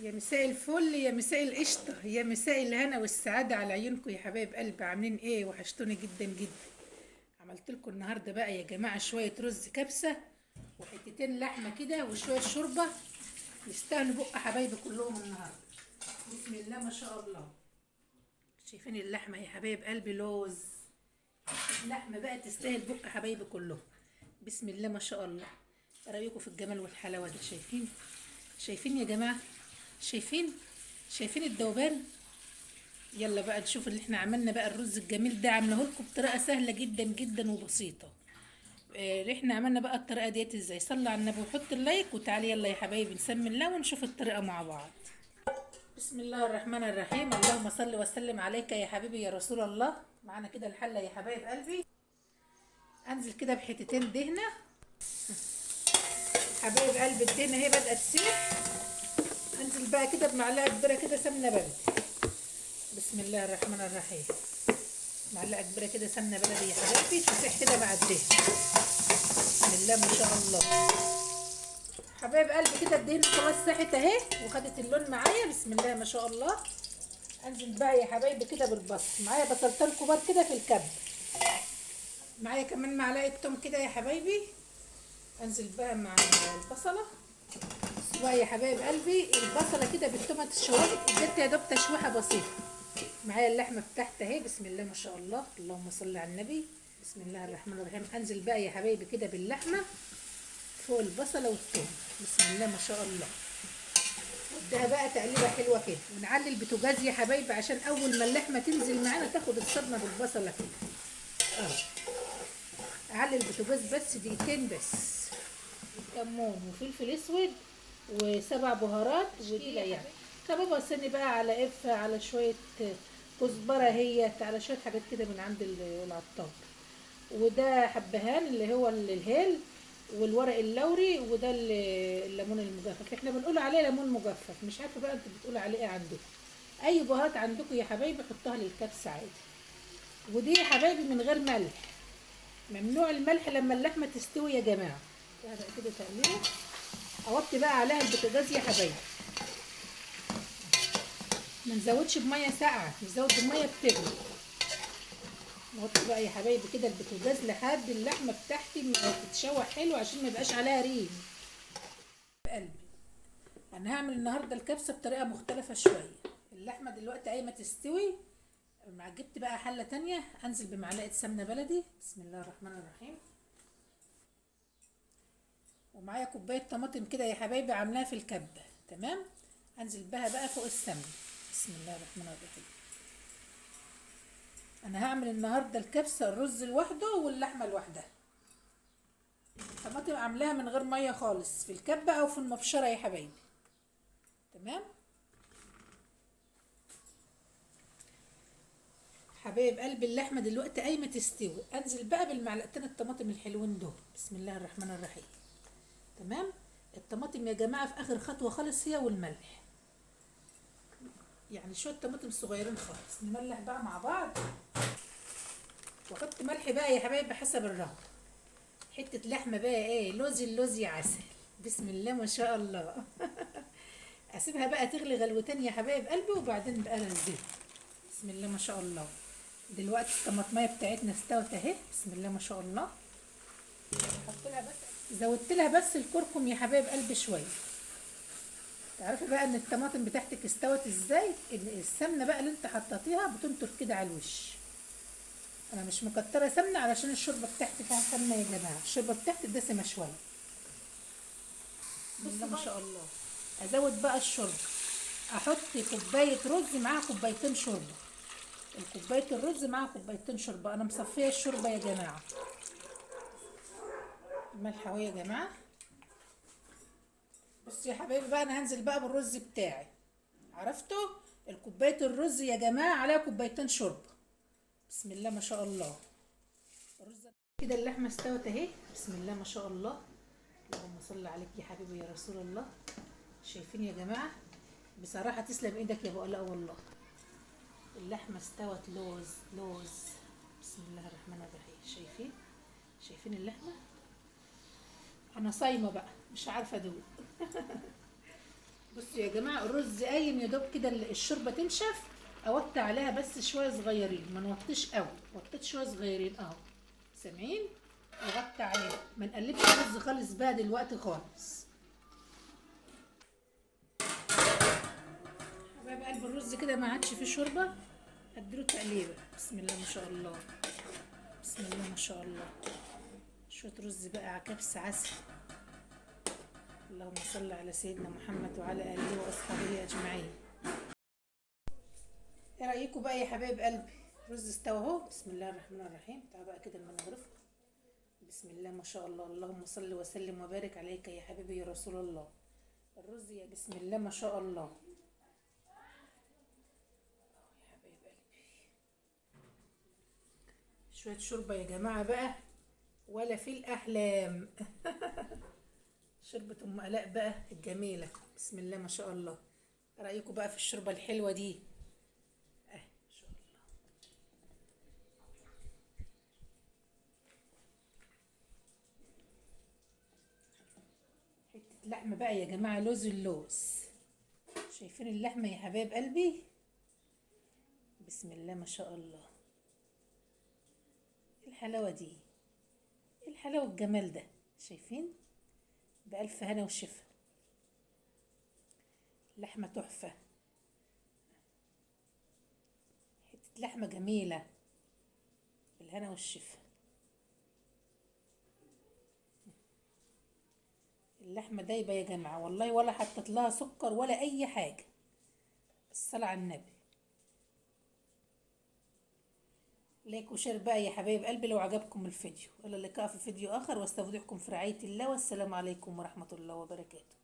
يا مساء الفل، يا مساء القشطة، يا مساء الهنا والسعادة على عيونكم يا حبايب قلبي. عاملين ايه؟ وحشتوني جدا جدا. عملت لكم النهارده بقى يا جماعة شوية رز كبسة وحتتين لحمة كده وشوية شوربة يستاهلوا بق حبايبي كلهم النهارده. بسم الله ما شاء الله. شايفين اللحمة يا حبايب قلبي؟ لوز اللحمة بقى تستاهل بق حبايبي كلهم. بسم الله ما شاء الله. إيه رأيكم في الجمال والحلاوة ده؟ شايفين يا جماعة؟ شايفين شايفين الذوبان؟ يلا بقى نشوف اللي احنا عملنا بقى الرز الجميل ده. عامله لكم بطريقه سهله جدا جدا وبسيطه. اللي احنا عملنا بقى الطريقه ديت ازاي؟ صلي على النبي وحط اللايك وتعالي يلا يا حبايبي نسمي الله ونشوف الطريقه مع بعض. بسم الله الرحمن الرحيم. اللهم صل وسلم عليك يا حبيبي يا رسول الله. معانا كده الحله يا حبايب قلبي. انزل كده بحتتين دهنه. حبايب قلبي الدهنه هي بدات تسيح. انزل بقى كده بمعلقه كبيره كده سمنه بلدي. بسم الله الرحمن الرحيم. معلقه كبيره كده سمنه بلدي يا حبايبي تسيح كده مع الدهن. بسم الله ما شاء الله. حبايب قلبي كده الدهن خلاص ساحت اهي وخدت اللون معايا. بسم الله ما شاء الله. انزل بقى يا حبايبي كده بالبصل. معايا بصلتين كبار كده في الكب. معايا كمان معلقه توم كده يا حبايبي. انزل بقى مع البصله شويه يا حبايب قلبي. البصله كده بالتومه اتشوحت اديتها يا دوب تشويحه بسيطه. معايا اللحمه بتاعت اهي. بسم الله ما شاء الله. اللهم صل على النبي. بسم الله الرحمن الرحيم. انزل بقى يا حبايبي كده باللحمه فوق البصله والثوم. بسم الله ما شاء الله. اديها بقى تقليبه حلوه كده ونعلي البوتاجاز يا حبايبي عشان اول ما اللحمه تنزل معانا تاخد الصدمه بالبصله كده. اعلي البوتاجاز بس دقيقتين بس. كمون وفلفل اسود وسبع بهارات وديله يعني. كبابه سن بقى على قرفه على شويه كزبره هيت على شويه حاجات كده من عند العطار. وده حبهان اللي هو الهيل والورق اللوري وده الليمون المجفف. احنا بنقول عليه ليمون مجفف، مش عارفه بقى انتوا بتقولوا عليه ايه عندكم. اي بهارات عندكم يا حبايبي حطها للكبسه عادي. ودي يا حبايبي من غير ملح. ممنوع الملح لما اللحمه تستوي يا جماعه. ده بقى كده تقليبه. اوطي بقى عليها البوتاجاز يا حبايبي. ما نزودش بميه ساقعه، نزود بميه بتغلي. نحط بقى يا حبايبي كده البوتاجاز لحد اللحمه بتاعتي ما تتشوح حلو عشان ما يبقاش عليها ريم. قلبي انا هعمل النهارده الكبسه بطريقه مختلفه شويه. اللحمه دلوقتي قايمه تستوي. جبت بقى حله تانية. انزل بمعلقه سمنه بلدي. بسم الله الرحمن الرحيم. ومعايا كوبايه طماطم كده يا حبايبي عاملاها في الكبه. تمام. انزل بها بقى فوق السمنه. بسم الله الرحمن الرحيم. انا هعمل النهارده الكبسه الرز لوحده واللحمه لوحدها. الطماطم عاملاها من غير ميه خالص في الكبه او في المبشره يا حبايبي. تمام. حبايب قلبي اللحمه دلوقتي قايمه تستوي. انزل بقى بالمعلقتين الطماطم الحلوين دول. بسم الله الرحمن الرحيم. تمام. الطماطم يا جماعه في اخر خطوه خالص هي والملح. يعني شويه طماطم صغيرين خالص نملح بقى مع بعض. واحط ملح بقى يا حبايبي حسب الرغبه. حته لحمه بقى ايه لوز اللوز يا عسل. بسم الله ما شاء الله. اسيبها بقى تغلي غلوتين يا حبايب قلبي وبعدين بقى انزلها. بسم الله ما شاء الله. دلوقتي الطماطميه بتاعتنا استوت اهي. بسم الله ما شاء الله. حط لها بس زودت لها بس الكركم يا حبايب قلبي شويه. تعرفي بقى ان الطماطم بتاعتك استوت ازاي؟ ان السمنه بقى اللي انت حطيتيها بتنطر كده على الوش. انا مش مكتره سمنه علشان الشوربه بتاعتي فيها سمنه يا جماعه. الشوربه بتاعتي دسمه شويه. بسم الله ما شاء الله. ازود بقى الشوربه. احط كوبايه رز معاها كوبايتين شوربه. الكوبايه الرز معاها كوبايتين شوربه. انا مصفيه الشوربه يا جماعه. ملح اهو يا جماعه. بصوا يا حبايبي بقى انا هنزل بقى بالرز بتاعي. عرفتوا؟ الكوبايه الرز يا جماعه عليها كوبايتين شوربه. بسم الله ما شاء الله. الرز كده اللحمه استوت اهي. بسم الله ما شاء الله. اللهم صل عليك يا حبيبي يا رسول الله. شايفين يا جماعه؟ بصراحه تسلم ايدك يا ابو الاء والله. اللحمه استوت لوز لوز. بسم الله الرحمن الرحيم. شايفين اللحمه؟ انا صايمه بقى مش عارفه ادوق. بصوا يا جماعه الرز قايم يا دوب كده الشوربه تنشف. اوطي عليها بس شويه صغيرين، ما نوطيش قوي، وطيت شويه صغيرين اهو. سامعين؟ نغطي عليه، ما نقلبش الرز خالص بقى دلوقتي خالص. حبايب قلب الرز كده ما عادش فيه شوربه، اديله تقليبه. بسم الله ما شاء الله، بسم الله ما شاء الله. شويه رز بقى على كبس عسل. اللهم صل على سيدنا محمد وعلى اله واصحابه اجمعين. ايه رايكم بقى يا حبايب قلبي؟ الرز استوى اهو. بسم الله الرحمن الرحيم. تعالوا بقى كده لما نغرفه. بسم الله ما شاء الله. اللهم صل وسلم وبارك عليك يا حبيبي يا رسول الله. الرز يا بسم الله ما شاء الله. يا حبايب قلبي شويه شوربه يا جماعه بقى، ولا في الاحلام. شوربه ام الاء بقى الجميله. بسم الله ما شاء الله. إيه رايكم بقى في الشوربه الحلوه دي؟ ما شاء الله. حته لحمه بقى يا جماعه، لوز اللوز. شايفين اللحمه يا حبايب قلبي؟ بسم الله ما شاء الله. إيه الحلاوه دي؟ إيه الحلاوه الجمال ده؟ شايفين؟ بألف هنا وشفا. لحمه تحفه، حته لحمه جميله، بالهنا والشفا. اللحمه دايبه يا جماعه والله، ولا حطيت لها سكر ولا اي حاجه. الصلاه على النبي. لايك وشير بقى يا حبايب قلبي لو عجبكم الفيديو. الى اللقاء في فيديو اخر، واستودعكم في رعايه الله، والسلام عليكم ورحمه الله وبركاته.